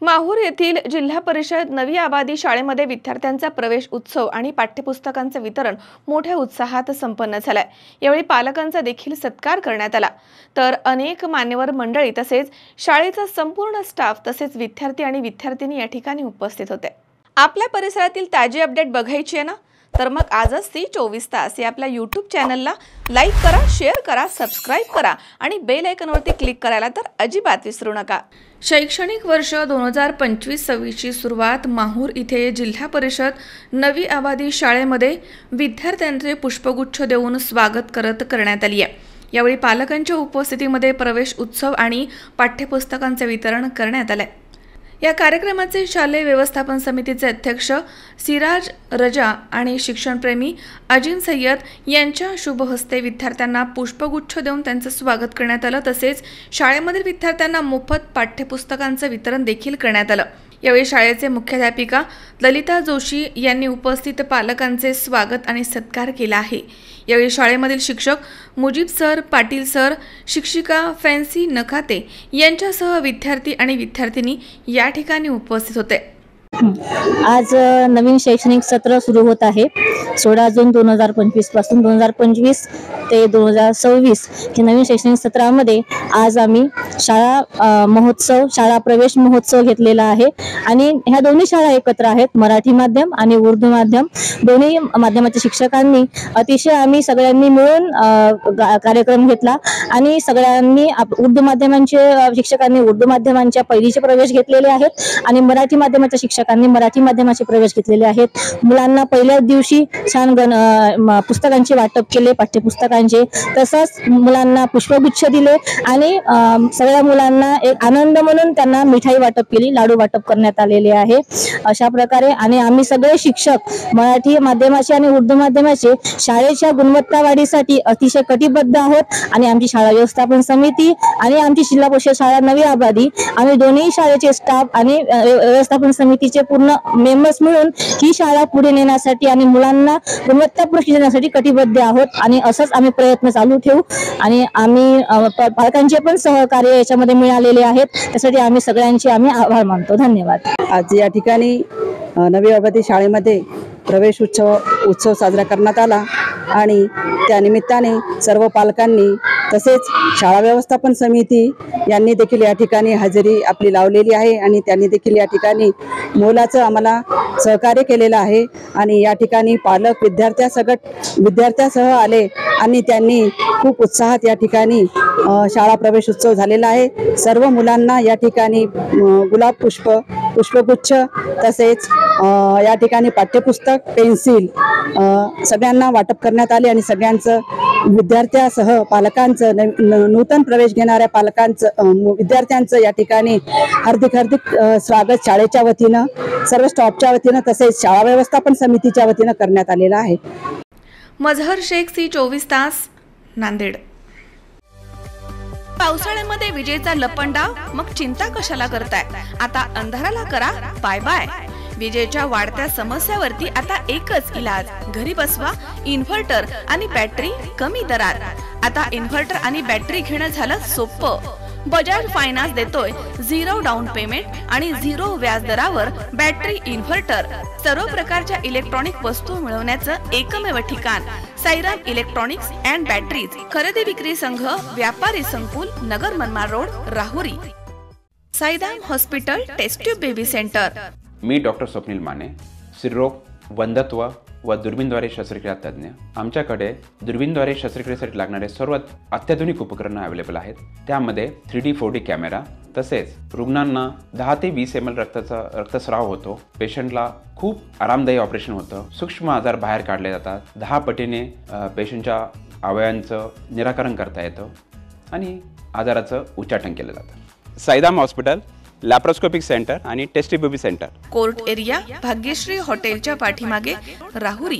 माहूर येथील जिल्हा परिषद नवी आबादी शाळेमध्ये विद्यार्थ्यांचा प्रवेश उत्सव आणि पाठ्यपुस्तकांचे वितरण मोठ्या उत्साहात संपन्न झालाय। यावेळी पालकांचा देखील सत्कार करण्यात आला। तर अनेक मान्यवर मंडळी तसेच शाळेचा संपूर्ण स्टाफ तसेच विद्यार्थी आणि विद्यार्थिनी या ठिकाणी उपस्थित होते। आपल्या परिसरातील ताजी अपडेट बघायची आहे ना, तर मग आजच सी24 तास या आपल्या YouTube चॅनलला लाईक करा, शेअर करा, सबस्क्राइब करा आणि बेल आयकॉनवरती क्लिक करायला तर अजिबात विसरू नका। शैक्षणिक वर्ष 2025-26 ची सुरुवात माहूर इथे जिल्हा परिषद नवी आबादी शाळेमध्ये विद्यार्थ्यांचे पुष्पगुच्छ देऊन स्वागत करण्यात आले आहे। यावेळी पालकांच्या उपस्थितीमध्ये प्रवेश उत्सव आणि पाठ्यपुस्तकांचे वितरण करण्यात आले। या कार्यक्रमाचे शालेय व्यवस्थापन समितीचे अध्यक्ष सिराज रजा आणि शिक्षणप्रेमी अजिम सय्यद यांच्या शुभ हस्ते विद्यार्थ्यांना पुष्पगुच्छ देऊन त्यांचे स्वागत करण्यात आले। तसेच शाळेमधील विद्यार्थ्यांना मोफत पाठ्यपुस्तकांचे वितरण देखील करण्यात आले। यावेळी शाळेचे मुख्याध्यापिका ललिता जोशी यांनी उपस्थित पालकांचे स्वागत आणि सत्कार केला आहे। यावेळी शाळेमधील शिक्षक मुजीब सर, पाटील सर, शिक्षिका फॅन्सी नखाते यांच्यासह विद्यार्थी आणि विद्यार्थिनी या ठिकाणी उपस्थित होते। आज नवीन शैक्षणिक सत्र सुरू होत आहे। 16 जून 2025 पासून 2025 ते 2026 हे नवीन शैक्षणिक सत्रामध्ये आज आम्ही शाळा महोत्सव, शाळा प्रवेश महोत्सव घेतलेला आहे आणि ह्या दोन्ही शाळा एकत्र आहेत, मराठी माध्यम आणि उर्दू माध्यम। दोन्ही माध्यमाच्या शिक्षकांनी अतिशय आम्ही सगळ्यांनी मिळून कार्यक्रम घेतला आणि सगळ्यांनी उर्दू माध्यमांचे शिक्षकांनी उर्दू माध्यमांच्या पहिलीचे प्रवेश घेतलेले आहेत आणि मराठी माध्यमाच्या शिक्षकांनी मराठी माध्यमाचे प्रवेश घेतलेले आहेत। मुलांना पहिल्याच दिवशी छान पुस्तकांचे वाटप केले, पाठ्यपुस्तकांचे, तसंच मुलांना पुष्पगुच्छ दिले आणि सगळ्या मुलांना एक आनंद म्हणून त्यांना मिठाई वाटप केली, लाडू वाटप करण्यात आलेले आहे। अशा प्रकारे आणि आम्ही सगळे शिक्षक मराठी माध्यमाचे आणि उर्दू माध्यमाचे शाळेच्या गुणवत्ता वाढीसाठी अतिशय कटिबद्ध आहोत आणि आमची शाळा व्यवस्थापन समिती आणि आमची जिल्हा परिषद शाळा नवी आबादी आम्ही दोन्ही शाळेचे स्टाफ आणि व्यवस्थापन समितीचे पूर्ण मेंबर्स मिळून ही शाळा पुढे नेण्यासाठी आणि मुलांना गुणवत्तापूर्ण शिक्षण देण्यासाठी कटिबद्ध आहोत आणि असंच आम्ही प्रयत्न चालू ठेवू आणि आम्ही पालकांचे पण सहकार्य याच्यामध्ये मिळालेले आहेत, त्यासाठी आम्ही सगळ्यांचे आभार मानतो। धन्यवाद। आज या ठिकाणी नवी आबादी शाळेमध्ये प्रवेश उत्सव साजरा करण्यात आला आणि त्या निमित्ताने सर्व पालकांनी तसेच शाळा व्यवस्थापन समिती यांनी देखील या ठिकाणी हजेरी आपली लावलेली आहे आणि त्यांनी देखील या ठिकाणी मोलाचं आम्हाला सहकार्य केलेलं आहे आणि या ठिकाणी पालक विद्यार्थ्यासह आले आणि त्यांनी खूप उत्साहात या ठिकाणी शाळा प्रवेश उत्सव झालेला आहे। सर्व मुलांना या ठिकाणी गुलाब पुष्पगुच्छ तसेच या ठिकाणी पाठ्यपुस्तक, पेन्सिल सगळ्यांना वाटप करण्यात आले आणि सगळ्यांचं विद्यार्थ्यासह पालकांचं नूतन प्रवेश घेणाऱ्या विद्यार्थ्यांचं या ठिकाणी हार्दिक स्वागत शाळेच्या वतीनं, सर्व स्टाफच्या वतीनं तसेच शाळा व्यवस्थापन समितीच्या वतीनं करण्यात आलेलं आहे। मजहर शेख, सी24 तास, नांदेड। पावसाळ्यामध्ये विजेचा लपंडाव, मग चिंता कशाला करताय? आता अंधाराला करा बाय बाय। विजेच्या वाढत्या समस्यावरती आता एकच इलाज, घरी बसवा इन्व्हर्टर आणि बॅटरी कमी दरात। आता इन्व्हर्टर आणि बॅटरी घेणं झालं सोपं। बजाज फायनान्स देतोय 0 डाऊन पेमेंट आणि 0 व्याज दरावर बॅटरी इन्व्हर्टर। सर्व प्रकारच्या इलेक्ट्रॉनिक वस्तू मिळवण्याचं एकमेव ठिकाण साईराम इलेक्ट्रॉनिक्स अँड बॅटरीज, खरेदी विक्री संघ, व्यापारी संकुल, नगर Manmad road, Rahuri. Sairam hospital test tube baby centre. मी डॉक्टर स्वप्नील माने, स्त्रीरोग, वंध्यत्व व दुर्बीणद्वारे शस्त्रक्रिया तज्ञ। आमच्याकडे दुर्बीणद्वारे शस्त्रक्रियेसाठी लागणारे सर्व अत्याधुनिक उपकरणं अवेलेबल आहेत। त्यामध्ये 3D 4D कॅमेरा, तसेच रुग्णांना 10 ते 20 ml रक्तस्राव होतो। पेशंटला खूप आरामदायी ऑपरेशन होतं। सूक्ष्म आजार बाहेर काढले जातात। 10 पटीने पेशंटच्या अवयवांचं निराकरण करता येतं आणि आजाराचं उच्चाटन केलं जातं। साईराम हॉस्पिटल लॅप्रोस्कोपिक सेंटर आणि test tube baby centre, court area, Bhagyashree हॉटेलच्या पाठीमागे, राहुरी।